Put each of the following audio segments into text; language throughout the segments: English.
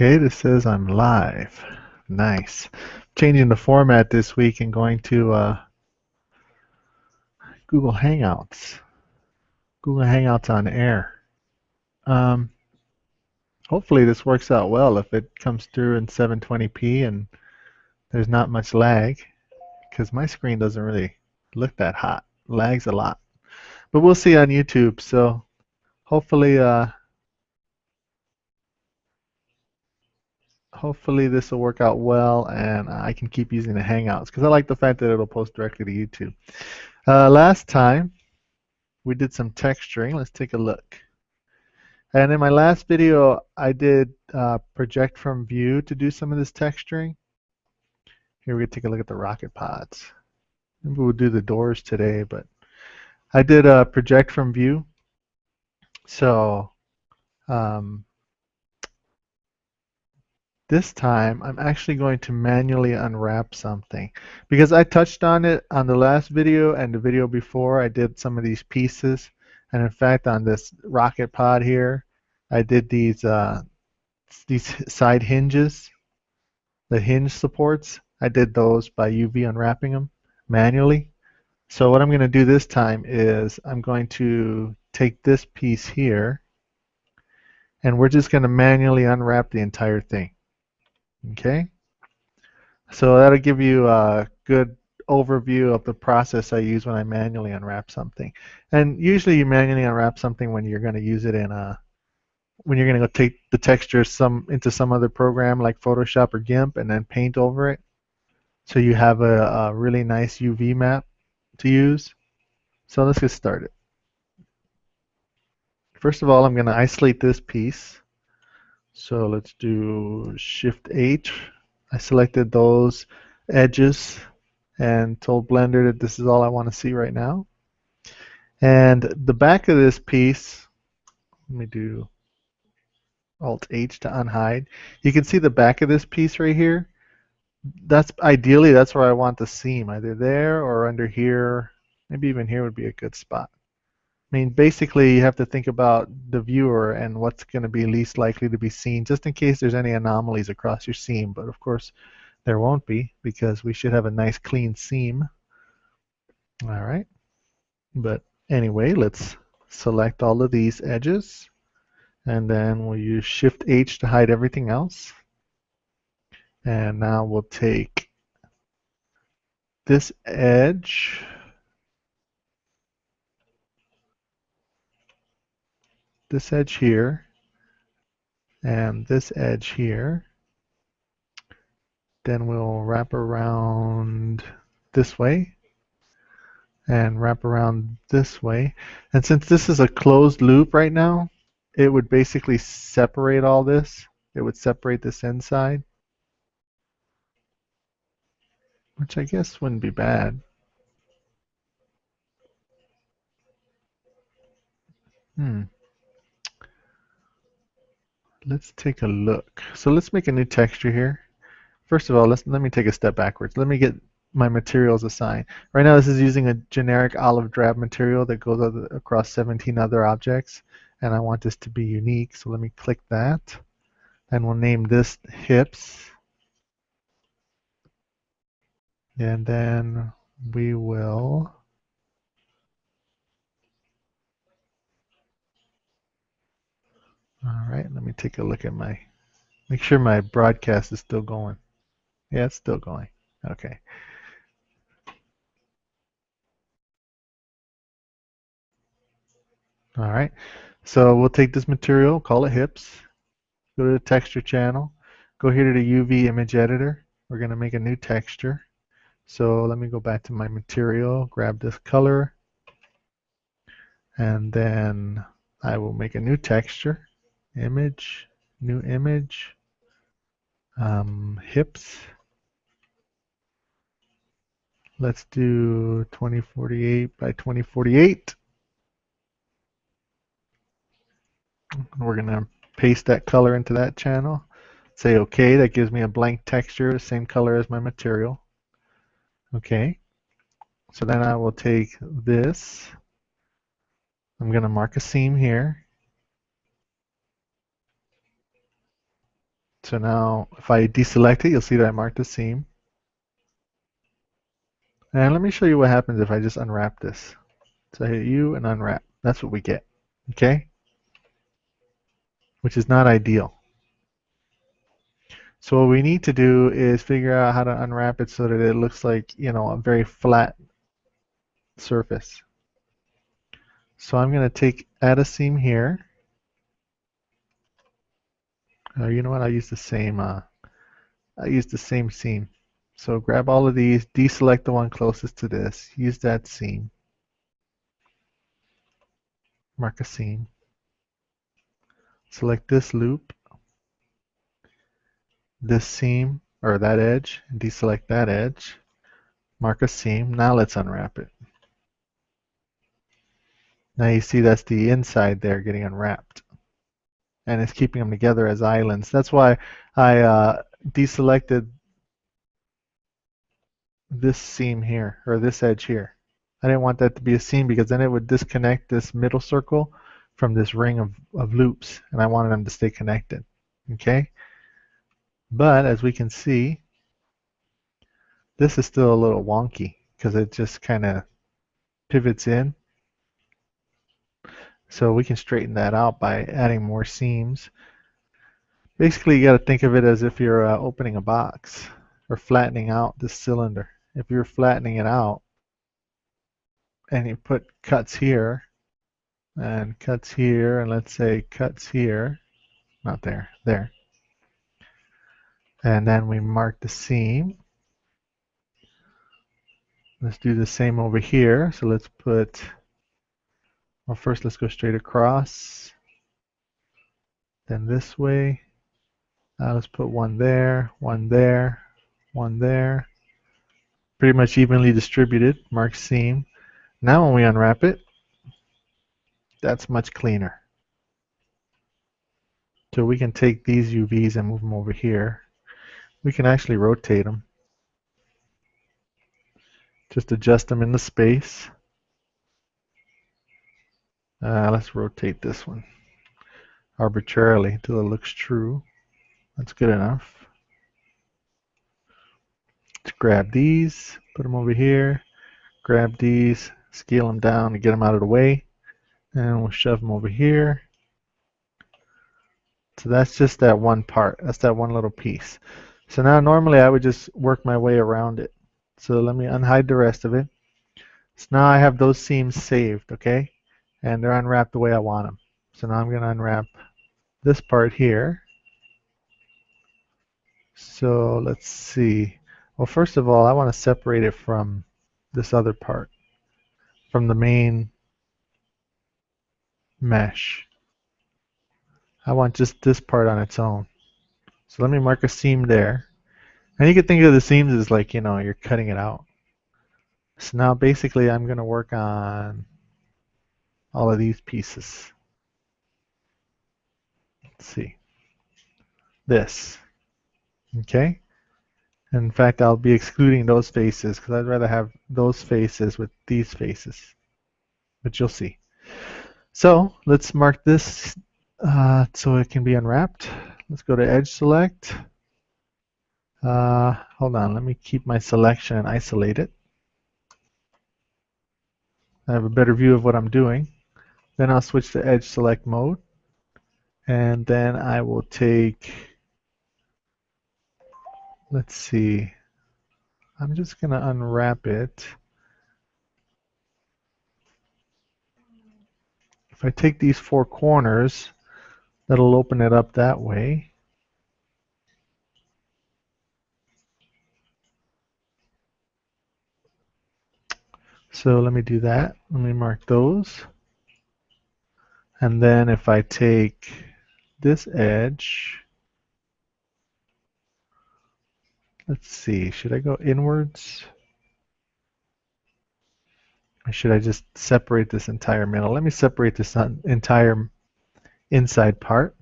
Okay, this says I'm live. Nice. Changing the format this week and going to Google Hangouts. Google Hangouts on air. Um, Hopefully this works out well if it comes through in 720p and there's not much lag, because my screen doesn't really look that hot. Lags a lot. But we'll see on YouTube. So hopefully hopefully this will work out well and I can keep using the Hangouts because I like the fact that it'll post directly to YouTube. Last time we did some texturing. Let's take a look. And in my last video, I did project from view to do some of this texturing. Here we take a look at the rocket pods. Maybe we'll do the doors today, but I did project from view. So this time I'm actually going to manually unwrap something because I touched on it on the last video and the video before. I did some of these pieces, and in fact on this rocket pod here I did these side hinges, the hinge supports. I did those by UV unwrapping them manually. So what I'm going to do this time is I'm going to take this piece here and we're just going to manually unwrap the entire thing. Okay? So that'll give you a good overview of the process I use when I manually unwrap something. And usually you manually unwrap something when you're going to use it in when you're going to go take the texture into some other program like Photoshop or GIMP and then paint over it. So you have a really nice UV map to use. So let's get started. First of all, I'm going to isolate this piece. So let's do Shift H. I selected those edges and told Blender that this is all I want to see right now. And the back of this piece, let me do Alt H to unhide. You can see the back of this piece right here. Ideally that's where I want the seam, either there or under here. Maybe even here would be a good spot. I mean, basically you have to think about the viewer and what's going to be least likely to be seen, just in case there's any anomalies across your seam. But of course there won't be, because we should have a nice clean seam. All right. But anyway, let's select all of these edges, and then we'll use Shift H to hide everything else. And now we'll take this edge, here, and this edge here. Then we'll wrap around this way and wrap around this way. And since this is a closed loop right now, it would basically separate all this. It would separate this inside, which I guess wouldn't be bad. Let's take a look. So let's make a new texture here. First of all, let me take a step backwards. Let me get my materials assigned. Right now this is using a generic olive drab material that goes across 17 other objects, and I want this to be unique, so let me click that. And we'll name this hips. And then we will all right, let me take a look at make sure my broadcast is still going. Yeah, it's still going. Okay. All right, so we'll take this material, call it hips, go to the texture channel, go here to the UV image editor. We're going to make a new texture. So let me go back to my material, grab this color, and then I will make a new texture, image, new image, hips. Let's do 2048 by 2048. We're going to paste that color into that channel. Say OK. That gives me a blank texture, the same color as my material. Okay. So then I will take this. I'm going to mark a seam here. So now if I deselect it, you'll see that I marked the seam. And let me show you what happens if I just unwrap this. So I hit U and unwrap. That's what we get. Okay? Which is not ideal. So what we need to do is figure out how to unwrap it so that it looks like, a very flat surface. So I'm going to add a seam here. You know what? I use the same seam. So grab all of these, deselect the one closest to this, use that seam, mark a seam, select this loop, this seam, or that edge, and deselect that edge, mark a seam. Now let's unwrap it. Now you see that's the inside there getting unwrapped. And it's keeping them together as islands. That's why I deselected this seam here, or this edge here. I didn't want that to be a seam because then it would disconnect this middle circle from this ring of loops, and I wanted them to stay connected. Okay? But as we can see, this is still a little wonky because it just kind of pivots in. So we can straighten that out by adding more seams. Basically, you got to think of it as if you're opening a box or flattening out this cylinder. If you're flattening it out and you put cuts here and cuts here, and let's say cuts here, not there, there. And then we mark the seam. Let's do the same over here. So let's put, well, first let's go straight across, then this way. Let's put one there, one there, one there. Pretty much evenly distributed, mark seam. Now when we unwrap it, that's much cleaner. So we can take these UVs and move them over here. We can actually rotate them. Just adjust them in the space. Let's rotate this one arbitrarily until it looks true. That's good enough. Let's grab these, put them over here, grab these, scale them down to get them out of the way, and we'll shove them over here. So that's just that one part. That's that one little piece. So now normally I would just work my way around it. So let me unhide the rest of it. So now I have those seams saved, okay? And they're unwrapped the way I want them. So now I'm going to unwrap this part here. So let's see. Well, first of all, I want to separate it from this other part, from the main mesh. I want just this part on its own. So let me mark a seam there. And you can think of the seams as like, you're cutting it out. So now basically I'm going to work on all of these pieces. Let's see. This. Okay? In fact, I'll be excluding those faces because I'd rather have those faces with these faces. But you'll see. So let's mark this so it can be unwrapped. Let's go to Edge Select. Hold on, let me keep my selection and isolate it. I have a better view of what I'm doing. Then I'll switch to Edge Select mode. And then I will take, let's see, I'm just going to unwrap it. If I take these four corners, that'll open it up that way. So let me do that. Let me mark those. And then if I take this edge, let's see, should I go inwards? Or should I just separate this entire middle? Let me separate this entire inside part.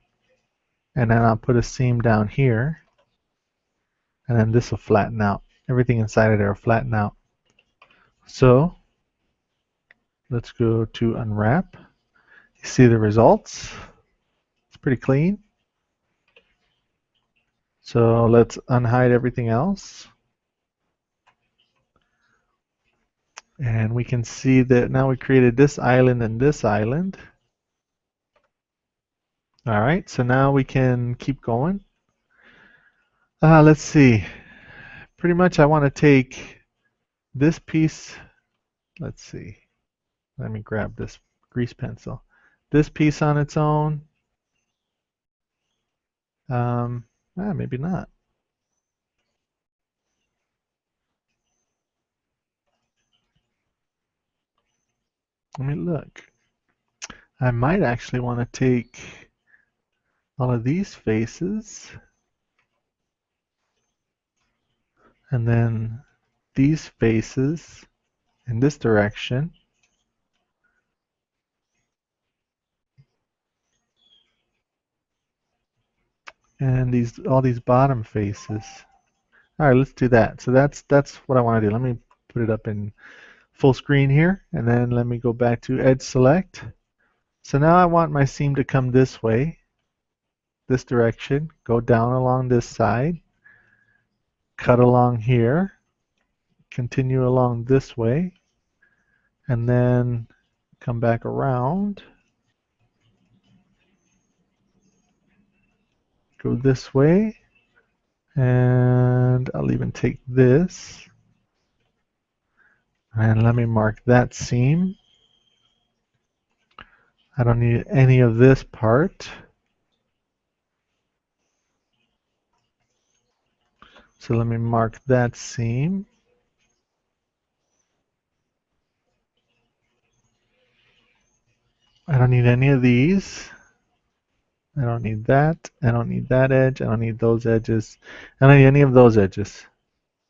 And then I'll put a seam down here. And then this will flatten out. Everything inside of there will flatten out. So let's go to unwrap. You see the results. It's pretty clean. So let's unhide everything else. And we can see that now we created this island and this island. All right, so now we can keep going. Let's see. Pretty much I want to take this piece. Let's see. Let me grab this grease pencil. This piece on its own. Maybe not. Let me look. I might actually want to take all of these faces and then these faces in this direction. And all these bottom faces. All right, let's do that. So that's what I want to do. Let me put it up in full screen here, and then let me go back to Edge Select. So now I want my seam to come this way, this direction, go down along this side, cut along here, continue along this way, and then come back around, go this way, and I'll even take this, and let me mark that seam. I don't need any of this part. So let me mark that seam. I don't need any of these. I don't need that. I don't need that edge. I don't need those edges. I don't need any of those edges.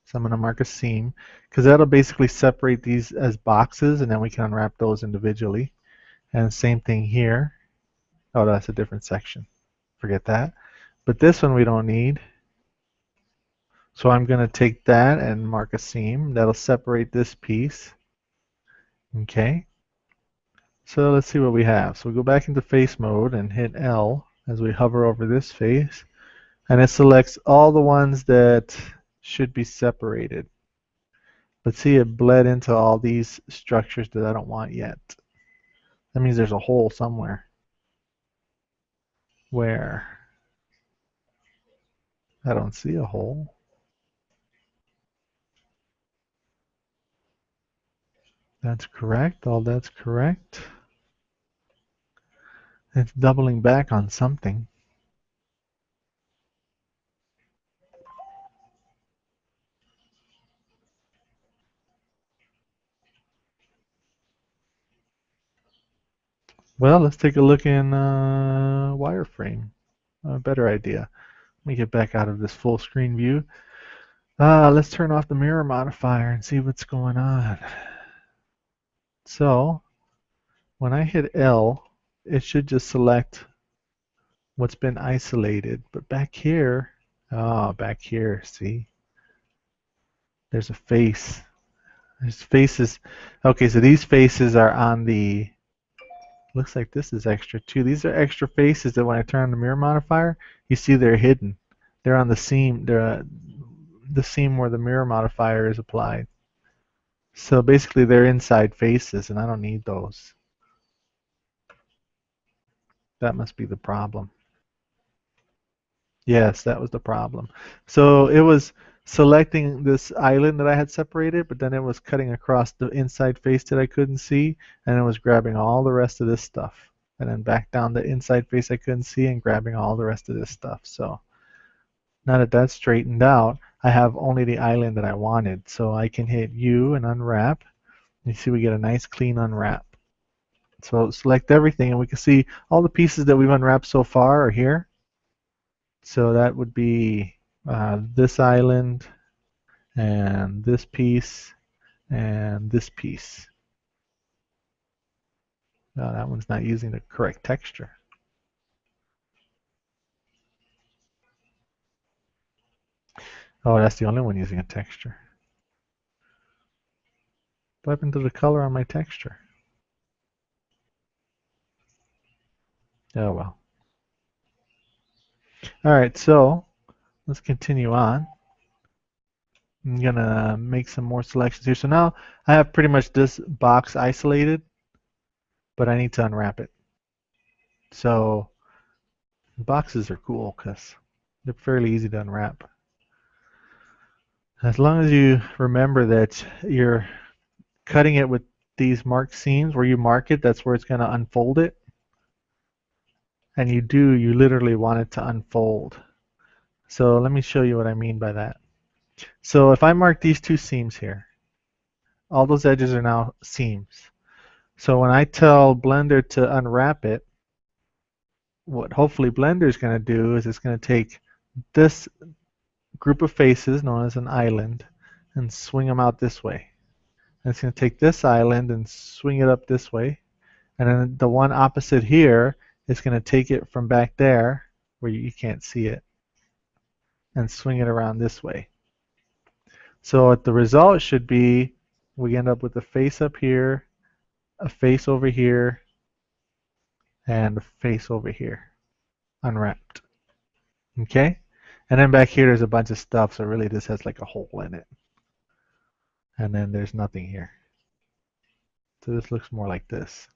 So I'm going to mark a seam because that'll basically separate these as boxes, and then we can unwrap those individually. And same thing here. Oh, that's a different section. Forget that. But this one we don't need. So I'm going to take that and mark a seam. That'll separate this piece. Okay. So let's see what we have. So we go back into face mode and hit L as we hover over this face. And it selects all the ones that should be separated. But see, it bled into all these structures that I don't want yet. That means there's a hole somewhere. Where? I don't see a hole. That's correct. All that's correct. It's doubling back on something. Well, let's take a look in wireframe. A better idea. Let me get back out of this full screen view. Let's turn off the mirror modifier and see what's going on. So when I hit L, it should just select what's been isolated. But back here, back here, see? There's a face. There's faces. Okay, so these faces are on the, looks like this is extra too. These are extra faces that when I turn on the mirror modifier, you see they're hidden. They're on the seam. They're the seam where the mirror modifier is applied. So basically they're inside faces, and I don't need those. That must be the problem. Yes, that was the problem. So it was selecting this island that I had separated, but then it was cutting across the inside face that I couldn't see, and it was grabbing all the rest of this stuff. And then back down the inside face I couldn't see and grabbing all the rest of this stuff. So now that that's straightened out, I have only the island that I wanted. So I can hit U and unwrap. You see we get a nice clean unwrap. So select everything, and we can see all the pieces that we've unwrapped so far are here. So that would be this island and this piece and this piece. No, that one's not using the correct texture. Oh, that's the only one using a texture. What happened to the color on my texture? Oh well. All right, so let's continue on. I'm gonna make some more selections here. So now I have pretty much this box isolated, but I need to unwrap it. So boxes are cool because they're fairly easy to unwrap. As long as you remember that you're cutting it with these marked seams, where you mark it, that's where it's going to unfold it. And you literally want it to unfold. So let me show you what I mean by that. So if I mark these two seams here, all those edges are now seams. So when I tell Blender to unwrap it, what hopefully Blender is going to do is it's going to take this group of faces known as an island and swing them out this way. And it's going to take this island and swing it up this way. And then the one opposite here is going to take it from back there where you can't see it and swing it around this way. So the result should be we end up with a face up here, a face over here, and a face over here, unwrapped. Okay? And then back here there's a bunch of stuff, so really this has like a hole in it. And then there's nothing here. So this looks more like this.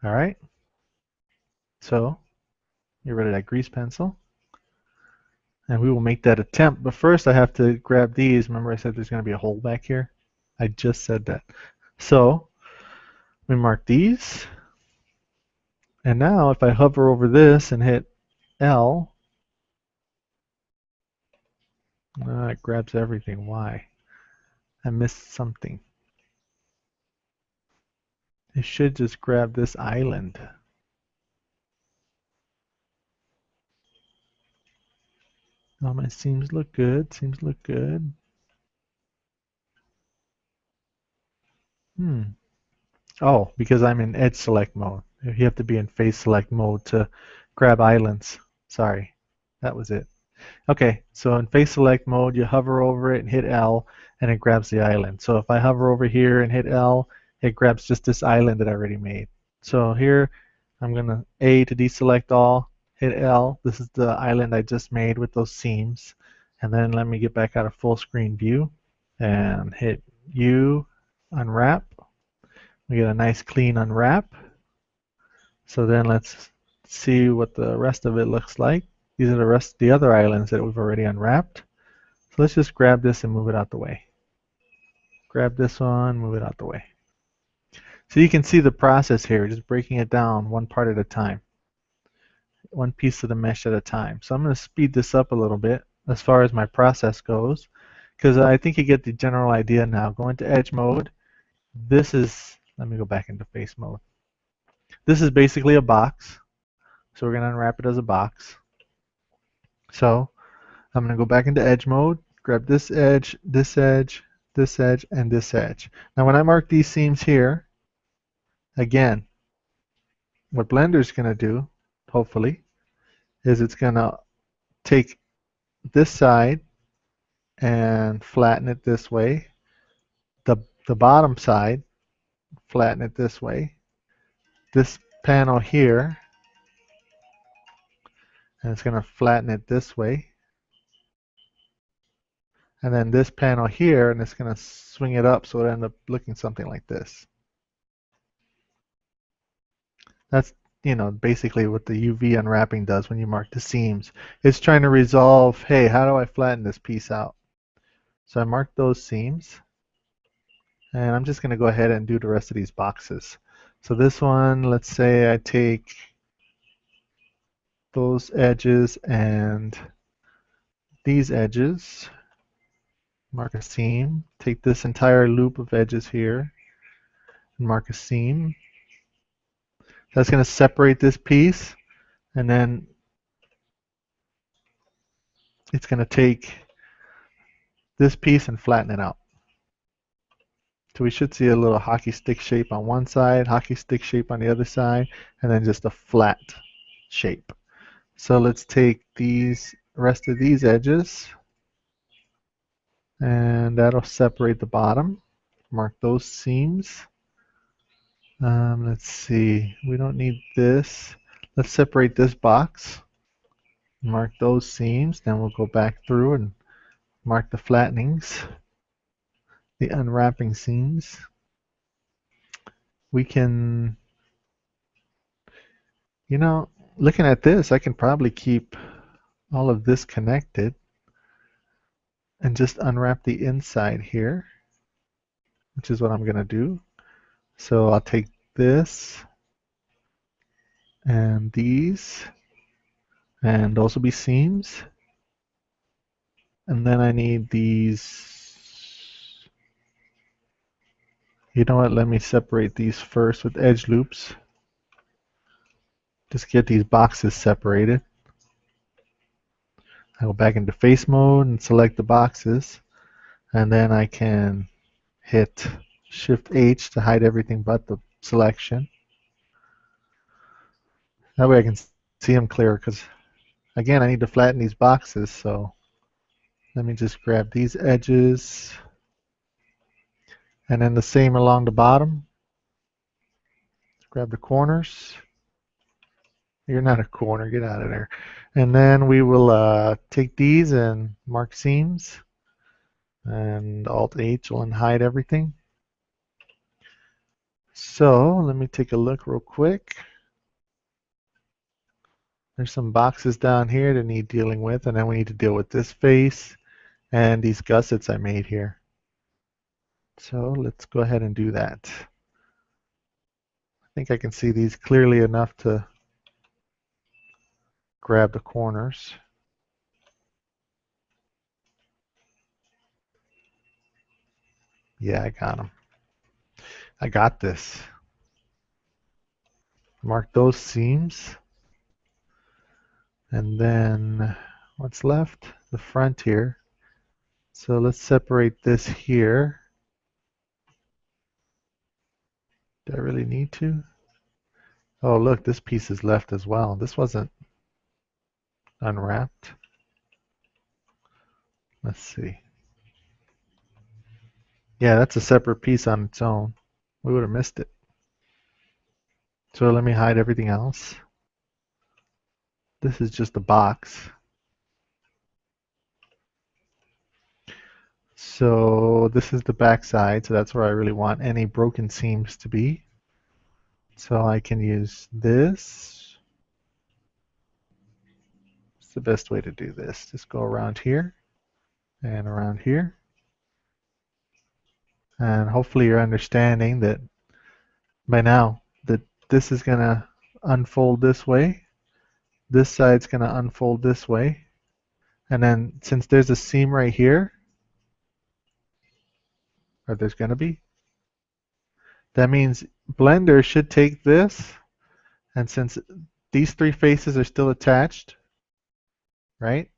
All right? So get rid of that grease pencil. And we will make that attempt. But first I have to grab these. Remember I said there's going to be a hole back here? I just said that. So we mark these. And now if I hover over this and hit L, it grabs everything. Why? I missed something. It should just grab this island. Oh, my seams look good. Seams look good. Oh, because I'm in edge select mode. You have to be in face select mode to grab islands. Sorry, that was it. Okay, so in face select mode, you hover over it and hit L, and it grabs the island. So if I hover over here and hit L, it grabs just this island that I already made. So here, I'm going to A to deselect all, hit L. This is the island I just made with those seams. And then let me get back out of full screen view and hit U, unwrap. We get a nice clean unwrap. So then let's see what the rest of it looks like. These are the other islands that we've already unwrapped. So let's just grab this and move it out the way. Grab this one, move it out the way. So you can see the process here, just breaking it down one part at a time. One piece of the mesh at a time. So I'm going to speed this up a little bit as far as my process goes, because I think you get the general idea now. Go into edge mode. This is, let me go back into face mode. This is basically a box. So we're going to unwrap it as a box. So I'm going to go back into edge mode, grab this edge, this edge, this edge, and this edge. Now when I mark these seams here, again, what Blender's going to do, hopefully, is it's going to take this side and flatten it this way. The bottom side, flatten it this way. This panel here, and it's going to flatten it this way. And then this panel here, and it's going to swing it up so it ends up looking something like this. That's, basically what the UV unwrapping does when you mark the seams. It's trying to resolve, hey, how do I flatten this piece out? So I marked those seams. And I'm just going to go ahead and do the rest of these boxes. So this one, let's say I take those edges and these edges, mark a seam, take this entire loop of edges here, and mark a seam. That's going to separate this piece, and then it's going to take this piece and flatten it out. So we should see a little hockey stick shape on one side, hockey stick shape on the other side, and then just a flat shape. So let's take these rest of these edges, and that'll separate the bottom. Mark those seams. Let's see, we don't need this. Let's separate this box. Mark those seams, then we'll go back through and mark the flattenings, the unwrapping seams. We can, looking at this, I can probably keep all of this connected and just unwrap the inside here, which is what I'm going to do. So I'll take this and these, and those will be seams. And then I need these. You know what? Let me separate these first with edge loops. Just get these boxes separated. I go back into face mode and select the boxes, and then I can hit Shift H to hide everything but the selection. That way I can see them clear, because again I need to flatten these boxes. So let me just grab these edges, and then the same along the bottom. Grab the corners. You're not a corner, get out of there. And then we will take these and mark seams, and Alt H will hide everything. So let me take a look real quick. There's some boxes down here that need dealing with, and then we need to deal with this face and these gussets I made here. So let's go ahead and do that. I think I can see these clearly enough to grab the corners. Yeah, I got them. I got this. Mark those seams. And then what's left? The front here. So let's separate this here. Do I really need to? Oh, look, this piece is left as well. This wasn't unwrapped. Let's see. Yeah, that's a separate piece on its own. We would have missed it. So let me hide everything else. This is just a box. So this is the back side, so that's where I really want any broken seams to be. So I can use this. It's the best way to do this. Just go around here and around here. And hopefully you're understanding that by now that this is going to unfold this way. This side's going to unfold this way. And then since there's a seam right here, or there's going to be, that means Blender should take this, and since these three faces are still attached, right?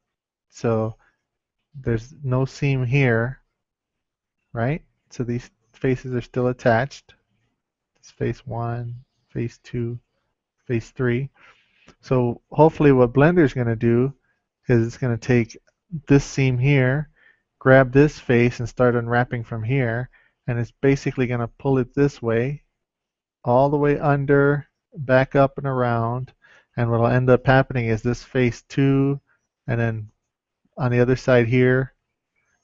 So there's no seam here, right? So these faces are still attached. It's face 1, face 2, face 3. So hopefully what Blender is going to do is it's going to take this seam here, grab this face and start unwrapping from here, and it's basically going to pull it this way, all the way under, back up and around, and what will end up happening is this face 2, and then on the other side here,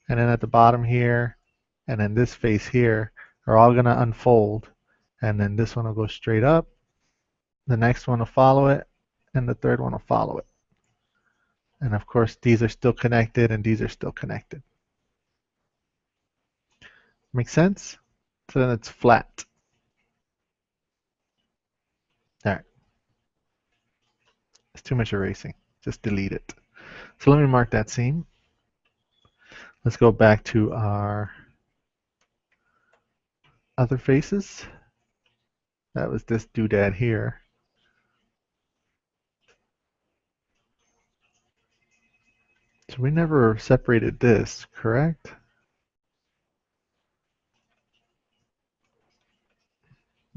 and then at the bottom here, and then this face here are all going to unfold, and then this one will go straight up, the next one will follow it, and the third one will follow it. And of course these are still connected and these are still connected. Make sense? So then it's flat. Alright. It's too much erasing. Just delete it. So let me mark that seam. Let's go back to our other faces. That was this doodad here. So we never separated this, correct?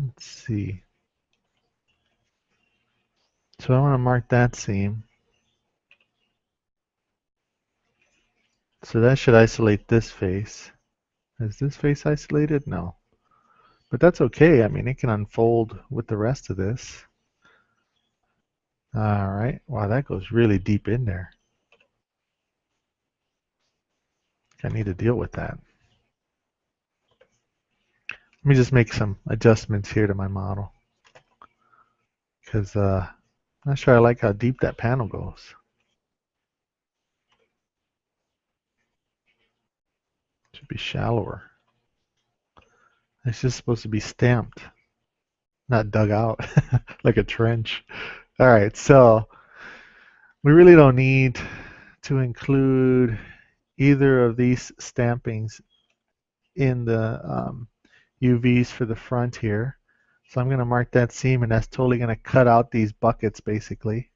Let's see. So I want to mark that seam. So that should isolate this face. Is this face isolated? No. But that's okay. I mean, it can unfold with the rest of this. All right. Wow, that goes really deep in there. I need to deal with that. Let me just make some adjustments here to my model because I'm not sure I like how deep that panel goes. It should be shallower. It's just supposed to be stamped, not dug out like a trench. All right, so we really don't need to include either of these stampings in the UVs for the front here. So I'm going to mark that seam, and that's totally going to cut out these buckets basically.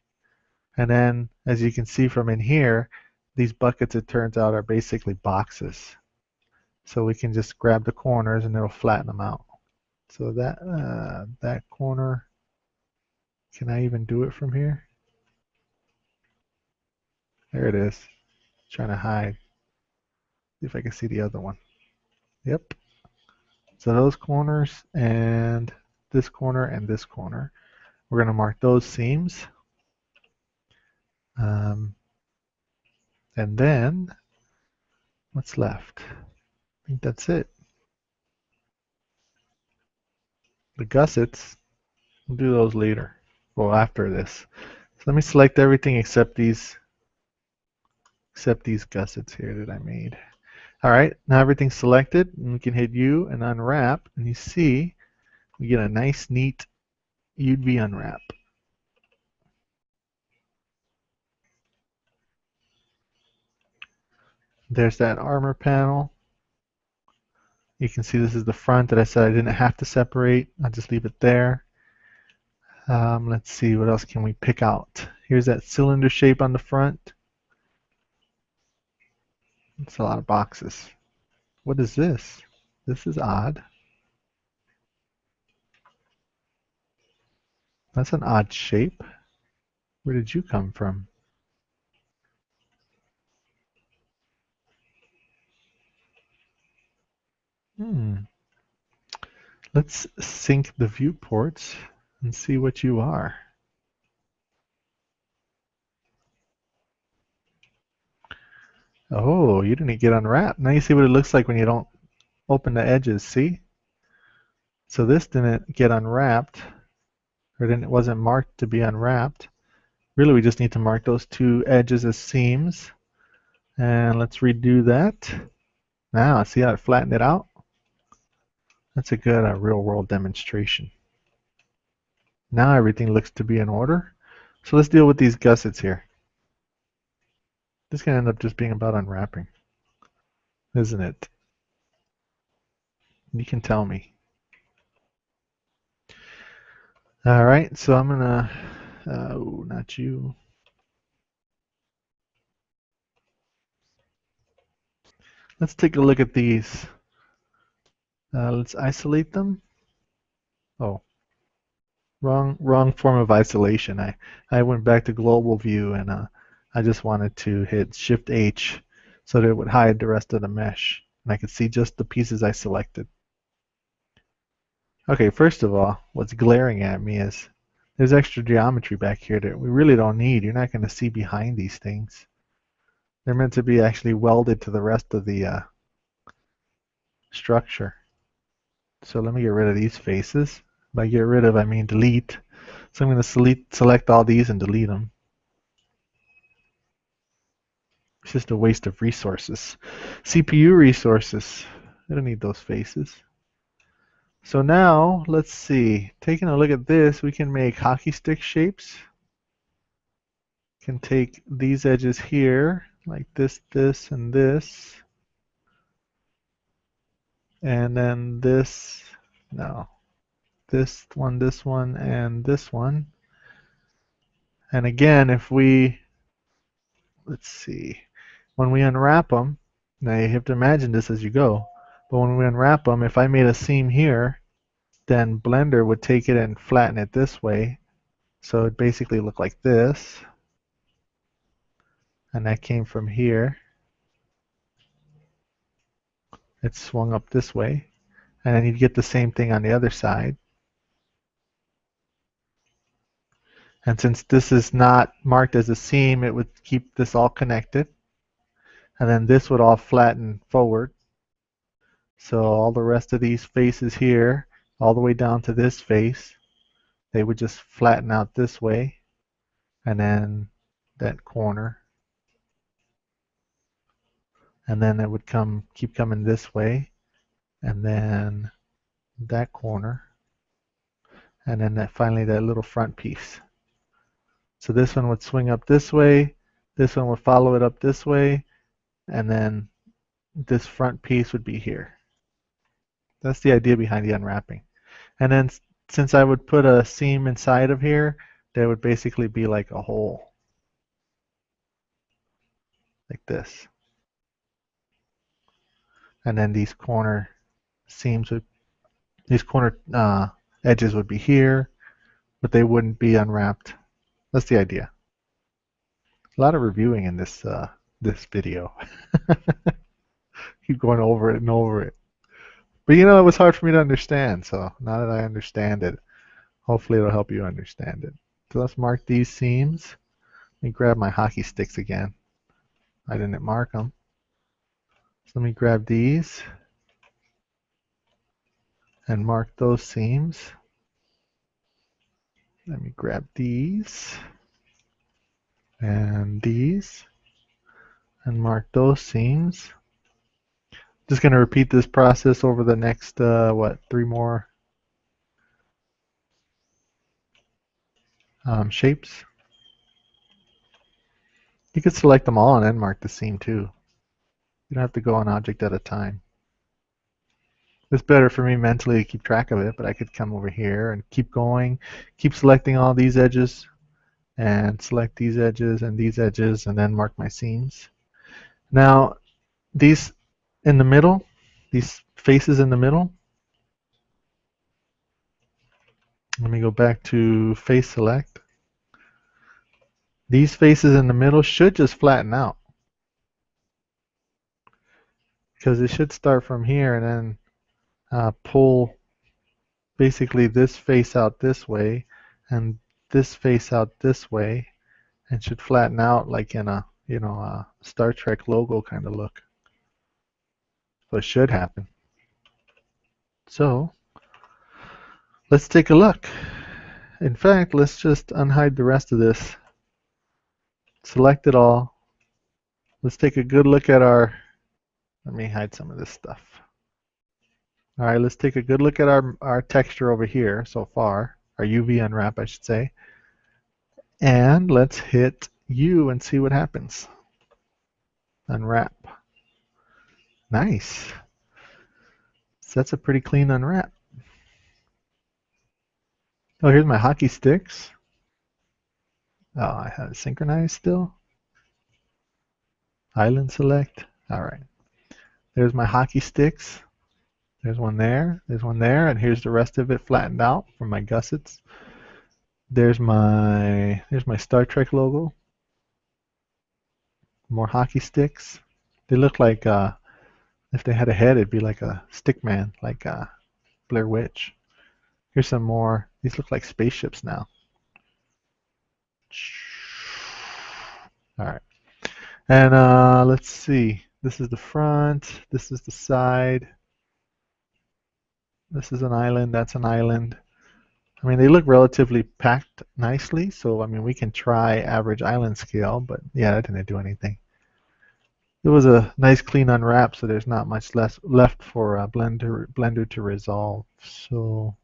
And then as you can see from in here, these buckets, it turns out, are basically boxes. So we can just grab the corners and it'll flatten them out. So that corner, can I even do it from here? There it is. Trying to hide. See if I can see the other one. Yep. So those corners and this corner and this corner, we're going to mark those seams. Um, and then what's left? I think that's it. The gussets, we'll do those later. Well, after this. So let me select everything except these gussets here that I made. All right, now everything's selected, and we can hit U and unwrap, and you see we get a nice, neat UV unwrap. There's that armor panel. You can see this is the front that I said I didn't have to separate. I'll just leave it there. Let's see, what else can we pick out? Here's that cylinder shape on the front. It's a lot of boxes. What is this? This is odd. That's an odd shape. Where did you come from? Hmm. Let's sync the viewports and see what you are. Oh, you didn't get unwrapped. Now you see what it looks like when you don't open the edges, see? So this didn't get unwrapped, or it wasn't marked to be unwrapped. Really, we just need to mark those two edges as seams. And let's redo that. Now, see how it flattened it out? That's a good real-world demonstration. Now everything looks to be in order. So let's deal with these gussets here. This can end up just being about unwrapping, isn't it? You can tell me. All right, so I'm gonna, oh, not you. Let's take a look at these. Let's isolate them. Oh, wrong form of isolation. I went back to global view and I just wanted to hit Shift H so that it would hide the rest of the mesh and I could see just the pieces I selected. Okay, first of all, what's glaring at me is there's extra geometry back here that we really don't need. You're not going to see behind these things. They're meant to be actually welded to the rest of the structure. So let me get rid of these faces. By get rid of, I mean delete. So I'm going to select all these and delete them. It's just a waste of resources. CPU resources. I don't need those faces. So now, let's see. Taking a look at this, we can make hockey stick shapes. Can take these edges here, like this, and this. And then no, this one, and this one. And again, if we, let's see, when we unwrap them, now you have to imagine this as you go, but when we unwrap them, if I made a seam here, then Blender would take it and flatten it this way. So it basically looked like this. And that came from here. It swung up this way. And then you'd get the same thing on the other side. And since this is not marked as a seam, it would keep this all connected. And then this would all flatten forward. So all the rest of these faces here, all the way down to this face, they would just flatten out this way. And then that corner. And then it would keep coming this way. And then that corner. And then finally that little front piece. So this one would swing up this way, this one would follow it up this way, and then this front piece would be here. That's the idea behind the unwrapping. And then since I would put a seam inside of here, there would basically be like a hole. Like this. And then these corner seams would, these corner edges would be here, but they wouldn't be unwrapped. That's the idea. A lot of reviewing in this this video. Keep going over it and over it. But you know, it was hard for me to understand, so now that I understand it, hopefully it'll help you understand it. So let's mark these seams. Let me grab my hockey sticks again. I didn't mark them. So let me grab these and mark those seams. Let me grab these and mark those seams. Just going to repeat this process over the next, 3 more shapes. You could select them all and then mark the seam too. You don't have to go an object at a time. It's better for me mentally to keep track of it, but I could come over here and keep going, keep selecting all these edges, and select these edges, and then mark my seams. Now, these in the middle, these faces in the middle, let me go back to face select. These faces in the middle should just flatten out, because it should start from here and then pull basically this face out this way and this face out this way, and should flatten out like in a, you know, a Star Trek logo kind of look. So it should happen. So let's take a look. In fact, let's just unhide the rest of this. Select it all. Let's take a good look at our, let me hide some of this stuff. All right, let's take a good look at our texture over here so far, our UV unwrap, I should say. And let's hit U and see what happens. Unwrap. Nice. So that's a pretty clean unwrap. Oh, here's my hockey sticks. Oh, I have it synchronized still. Island select. All right. There's my hockey sticks. There's one there. There's one there. And here's the rest of it flattened out from my gussets. There's my Star Trek logo. More hockey sticks. They look like, if they had a head, it'd be like a stick man, like Blair Witch. Here's some more. These look like spaceships now. All right. And let's see. This is the front. This is the side. This is an island. That's an island. I mean, they look relatively packed nicely. So, I mean, we can try average island scale, but yeah, that didn't do anything. It was a nice clean unwrap, so there's not much left for Blender to resolve. So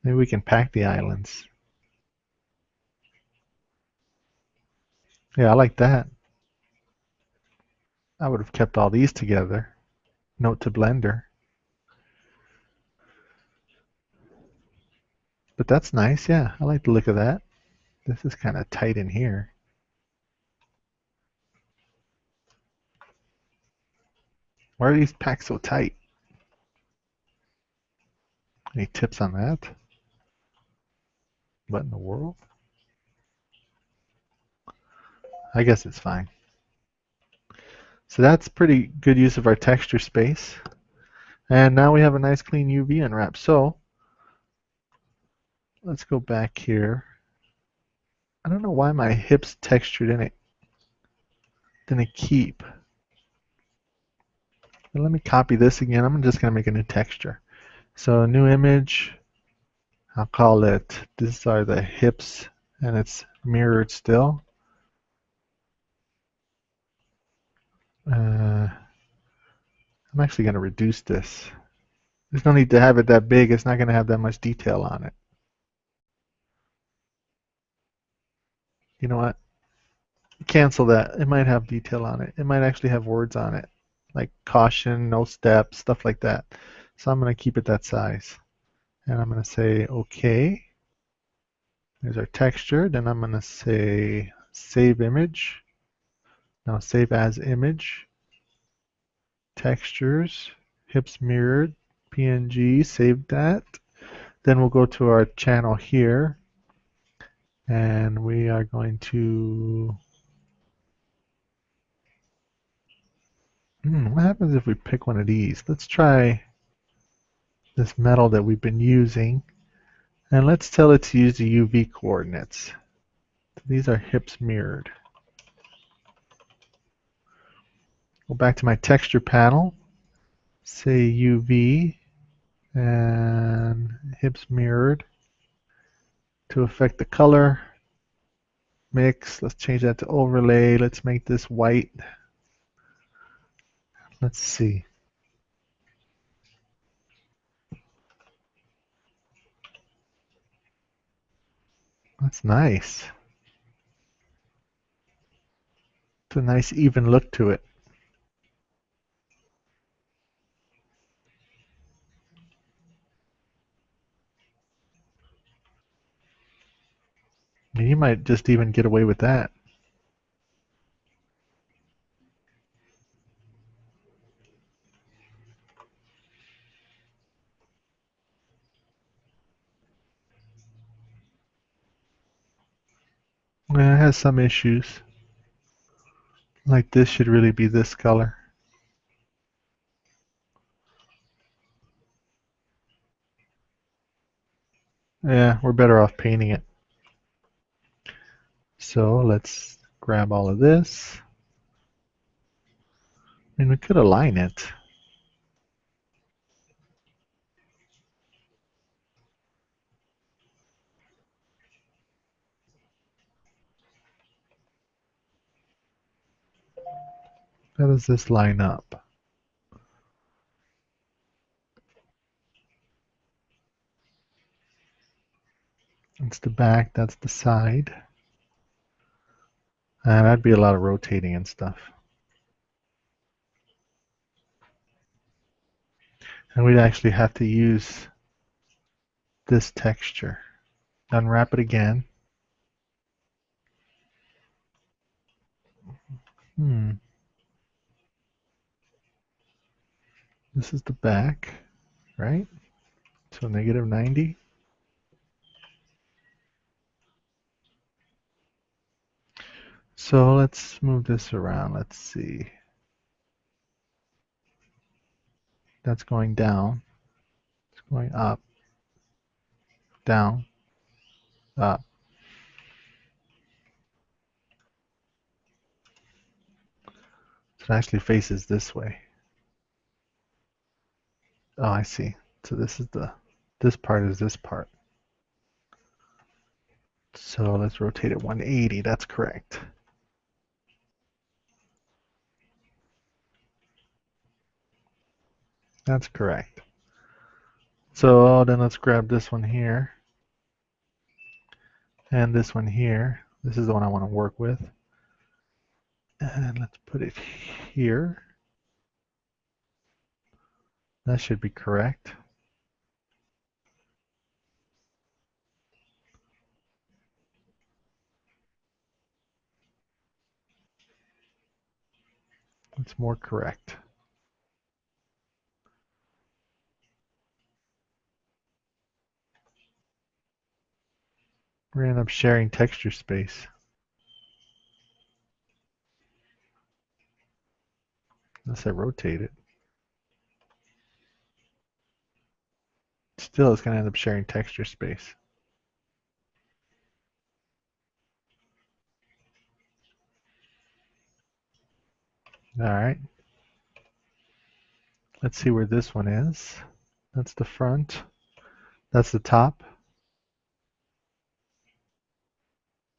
maybe we can pack the islands. Yeah, I like that. I would have kept all these together. Note to Blender. But that's nice, yeah. I like the look of that. This is kind of tight in here. Why are these packed so tight? Any tips on that? What in the world? I guess it's fine. So that's pretty good use of our texture space. And now we have a nice clean UV unwrap. So let's go back here I don't know why my hips texture didn't keep. But let me copy this again. I'm just gonna make a new texture. So a new image. I'll call it. These are the hips, and it's mirrored still. I'm actually gonna reduce this. There's no need to have it that big. It's not gonna have that much detail on it. You know what? Cancel that. It might have detail on it. It might actually have words on it, like caution, no steps, stuff like that. So I'm going to keep it that size. And I'm going to say OK. There's our texture. Then I'm going to say save image. Now save as image. Textures. Hips mirrored. PNG. Save that. Then we'll go to our channel here. And we are going to... what happens if we pick one of these? Let's try this metal that we've been using, and let's tell it to use the UV coordinates. These are hips mirrored. Go back to my texture panel, say UV, and hips mirrored. To affect the color, mix, let's change that to overlay. Let's make this white. Let's see. That's nice. It's a nice even look to it. You might just even get away with that. It has some issues. Like this should really be this color. Yeah, we're better off painting it. So let's grab all of this. I mean, we could align it. How does this line up? That's the back, that's the side. And that'd be a lot of rotating and stuff. And we'd actually have to use this texture. Unwrap it again. This is the back, right? So -90. So let's move this around. Let's see. That's going down. It's going up, down, up. So it actually faces this way. Oh, I see. So this part is this part. So let's rotate it 180. That's correct. That's correct. So then let's grab this one here and this one here. This is the one I want to work with. And let's put it here. That should be correct. It's more correct. We're going to end up sharing texture space. Unless I rotate it. Still, it's going to end up sharing texture space. All right. Let's see where this one is. That's the front. That's the top.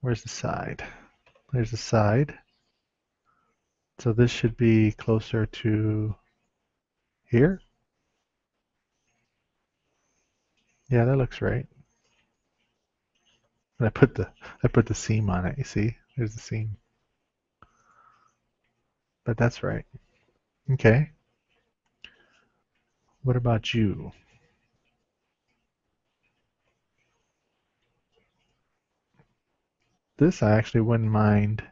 Where's the side? There's the side. So this should be closer to here. Yeah, that looks right. And I put the seam on it, you see? There's the seam. But that's right. Okay. What about you? This I actually wouldn't mind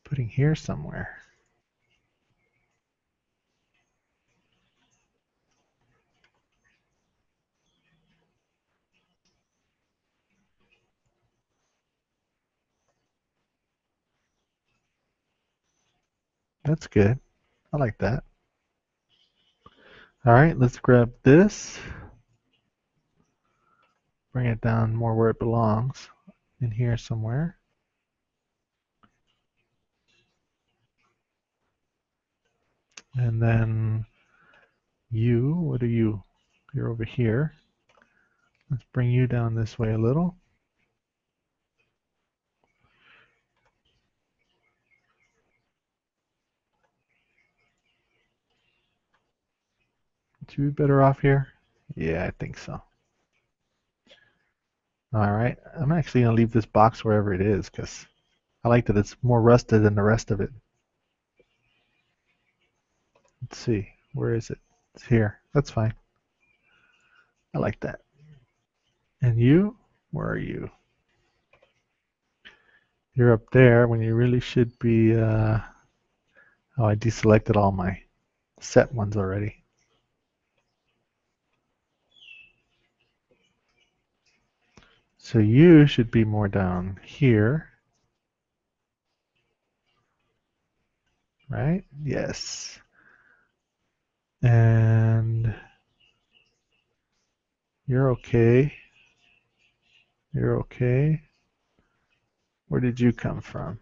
putting here somewhere. That's good. I like that. All right, let's grab this. Bring it down more where it belongs. In here somewhere. And then you, what are you? You're over here. Let's bring you down this way a little. Would you be better off here? Yeah, I think so. All right, I'm actually going to leave this box wherever it is because I like that it's more rusted than the rest of it. Let's see, where is it? It's here. That's fine. I like that. And you? Where are you? You're up there when you really should be. Oh, I deselected all my set ones already. So you should be more down here, right? Yes. And you're okay. You're okay. Where did you come from?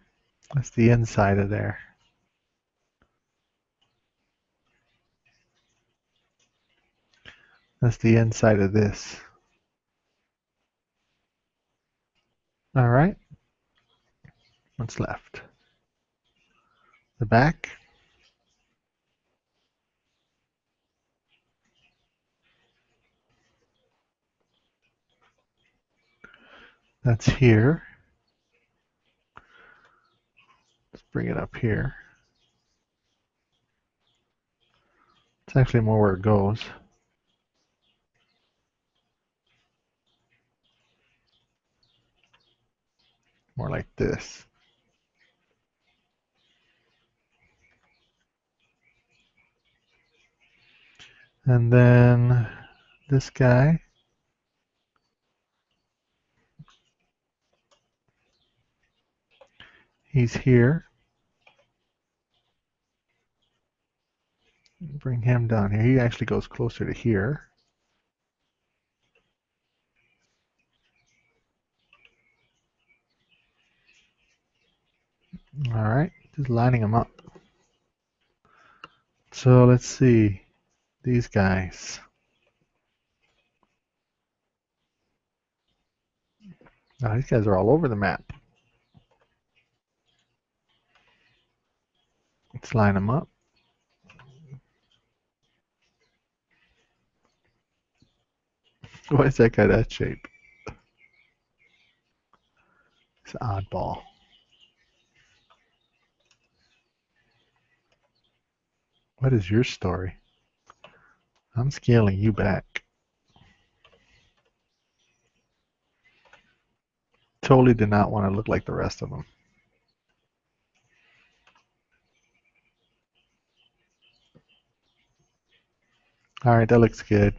That's the inside of there. That's the inside of this. All right. What's left? The back. That's here. Let's bring it up here. It's actually more where it goes. More like this. And then this guy. He's here. Bring him down here. He actually goes closer to here. All right, just lining them up. So let's see these guys. Oh, these guys are all over the map. Let's line them up. Why is that guy that shape? It's an oddball. What is your story? I'm scaling you back. Totally did not want to look like the rest of them. All right, that looks good.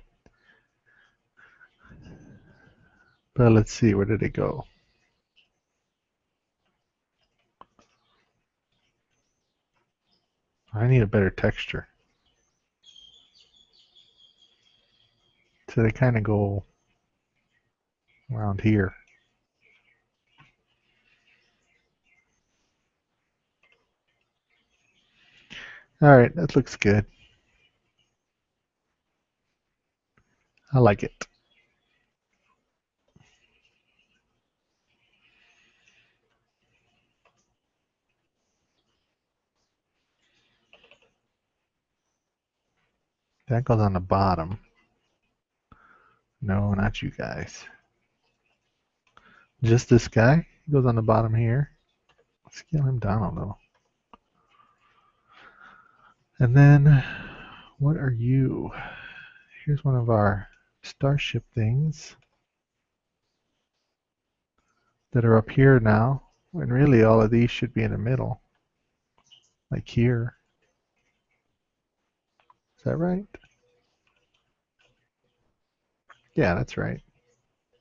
But let's see, where did it go? I need a better texture. So they kind of go around here. All right, that looks good. I like it. That goes on the bottom. No, not you guys. Just this guy. He goes on the bottom here. Scale him down a little. And then, what are you? Here's one of our starship things that are up here now. When really all of these should be in the middle. Like here. Is that right? Yeah, that's right.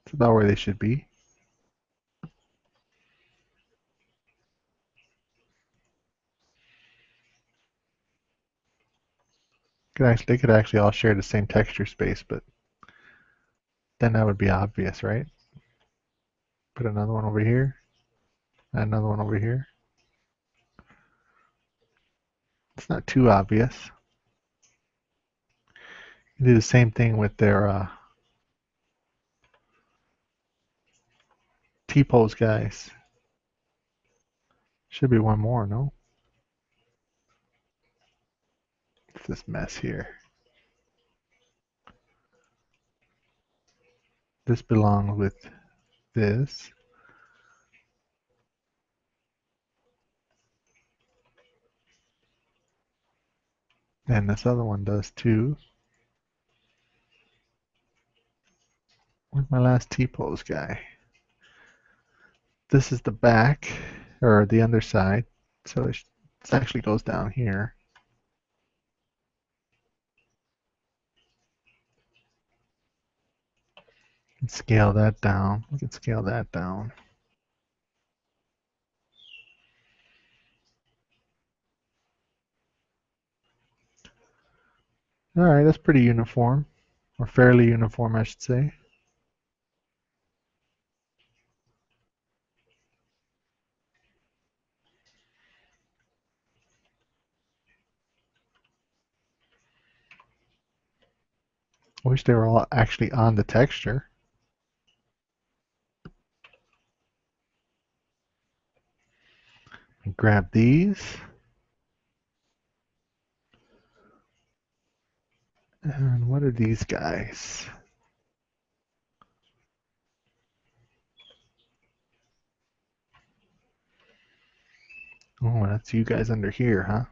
It's about where they should be. They could actually all share the same texture space, but then that would be obvious, right? Put another one over here, and another one over here. It's not too obvious. You do the same thing with their T-pose guys. Should be one more, no? What's this mess here? This belongs with this. And this other one does too. Where's my last T-pose guy? This is the back, or the underside. So it actually goes down here. Scale that down. We can scale that down. All right, that's pretty uniform, or fairly uniform, I should say. I wish they were all actually on the texture. And grab these. And what are these guys? Oh, that's you guys under here, huh?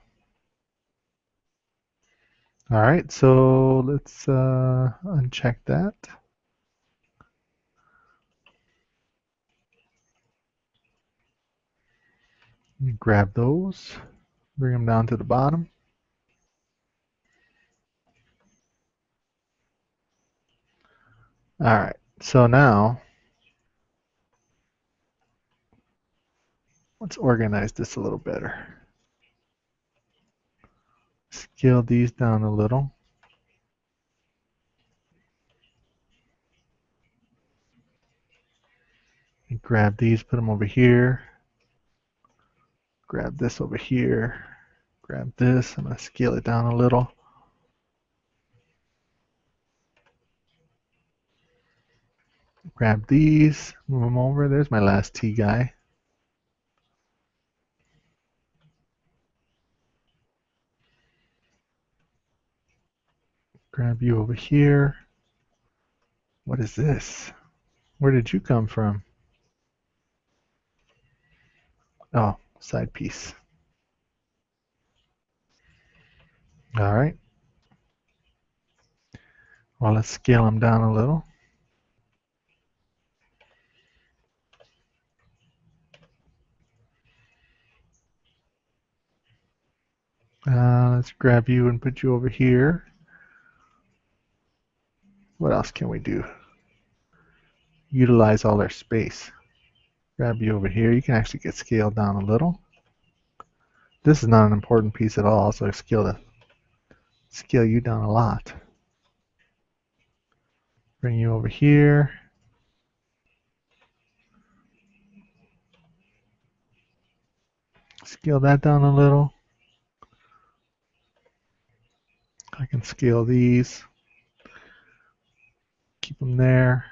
All right, so let's uncheck that. Grab those, bring them down to the bottom. All right, so now let's organize this a little better. Scale these down a little. And grab these, put them over here. Grab this over here. Grab this. I'm going to scale it down a little. Grab these, move them over. There's my last T guy. Grab you over here. What is this? Where did you come from? Oh, side piece. All right. Well, let's scale them down a little. Let's grab you and put you over here. What else can we do? Utilize all our space. Grab you over here. You can actually get scaled down a little. This is not an important piece at all, so I scale you down a lot. Bring you over here. Scale that down a little. can scale these, keep them there.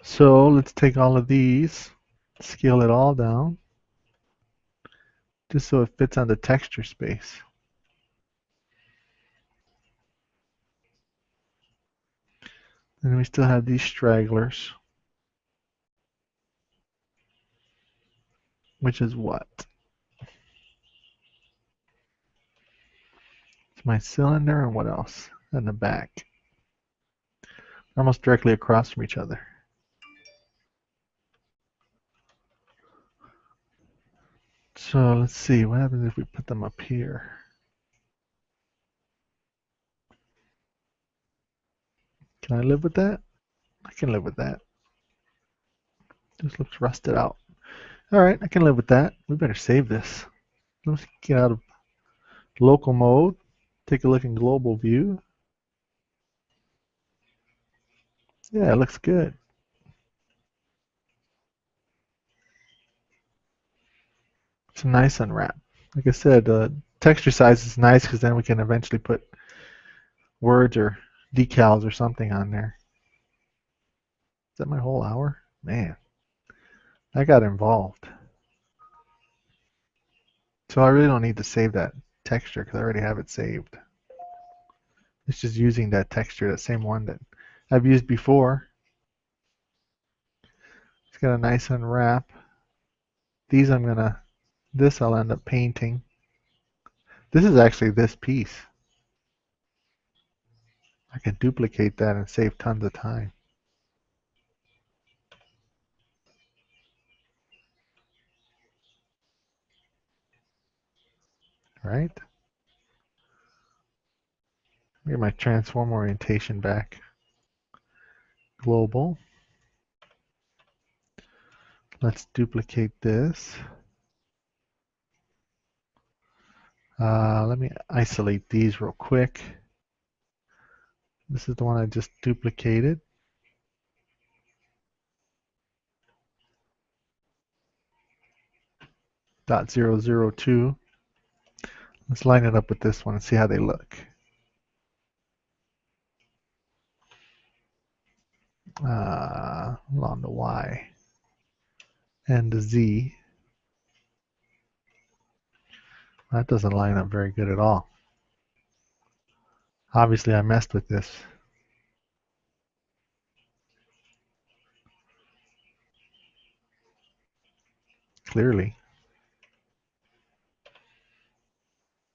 So let's take all of these, scale it all down, just so it fits on the texture space. And we still have these stragglers, which is what? It's my cylinder and what else? And the back. Almost directly across from each other. So let's see, what happens if we put them up here? Can I live with that? I can live with that. This looks rusted out. Alright, I can live with that. We better save this. Let's get out of local mode. Take a look in global view. Yeah, it looks good. It's a nice unwrap. Like I said, texture size is nice because then we can eventually put words or decals or something on there. Is that my whole hour? Man, I got involved. So I really don't need to save that texture because I already have it saved. It's just using that texture, that same one that I've used before. It's got a nice unwrap. These this I'll end up painting. This is actually this piece. I can duplicate that and save tons of time. Right? Get my transform orientation back. Global. Let's duplicate this. Let me isolate these real quick. This is the one I just duplicated. .002. Let's line it up with this one and see how they look. Along the Y and the Z. That doesn't line up very good at all. Obviously, I messed with this. Clearly.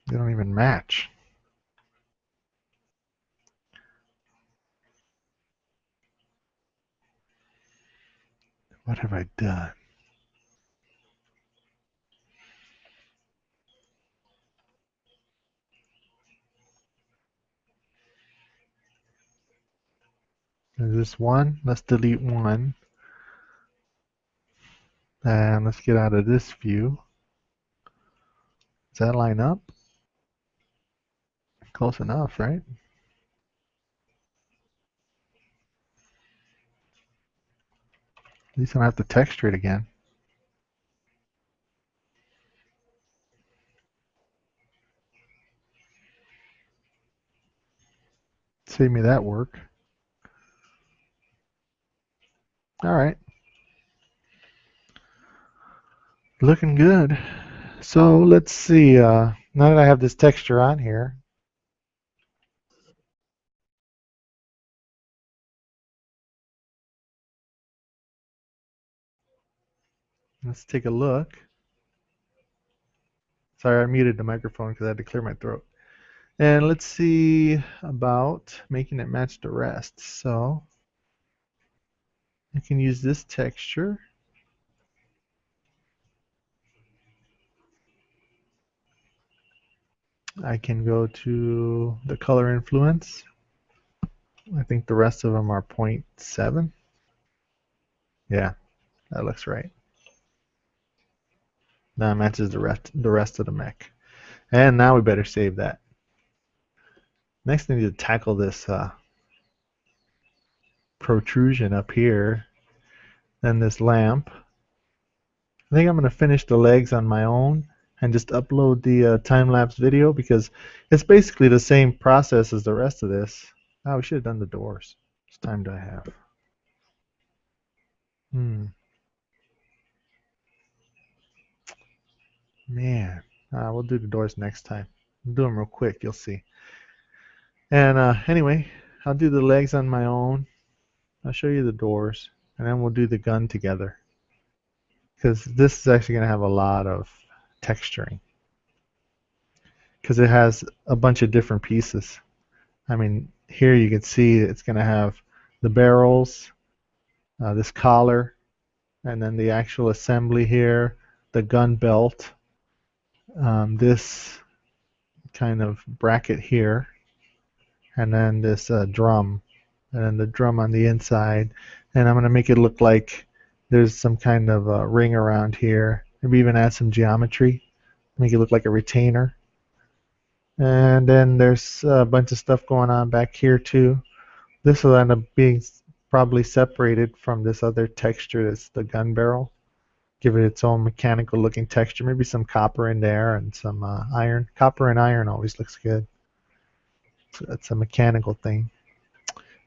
They don't even match. What have I done? Is this one? Let's delete one. And let's get out of this view. Does that line up? Close enough, right? At least I don't have to texture it again. Save me that work. All right. Looking good. So let's see. Now that I have this texture on here, let's take a look. Sorry, I muted the microphone because I had to clear my throat. And let's see about making it match the rest. So I can use this texture. I can go to the color influence. I think the rest of them are 0.7. Yeah, that looks right. That matches the rest of the mech. And now we better save that. Next, I need to tackle this protrusion up here, then this lamp. I think I'm going to finish the legs on my own and just upload the time-lapse video because it's basically the same process as the rest of this. Oh, we should have done the doors. How much time do I have? Man, we'll do the doors next time. I'll do them real quick, you'll see. And anyway, I'll do the legs on my own. I'll show you the doors, and then we'll do the gun together. Because this is actually going to have a lot of texturing. Because it has a bunch of different pieces. I mean, here you can see it's going to have the barrels, this collar, and then the actual assembly here, the gun belt, this kind of bracket here, and then this drum, and then the drum on the inside. And I'm going to make it look like there's some kind of ring around here. Maybe even add some geometry, make it look like a retainer. And then there's a bunch of stuff going on back here too. This will end up being probably separated from this other texture that's the gun barrel. Give it its own mechanical looking texture. Maybe some copper in there and some iron. Copper and iron always looks good. So that's a mechanical thing.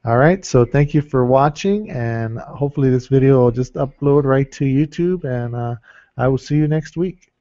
All right, so thank you for watching, and hopefully this video will just upload right to YouTube, and I will see you next week.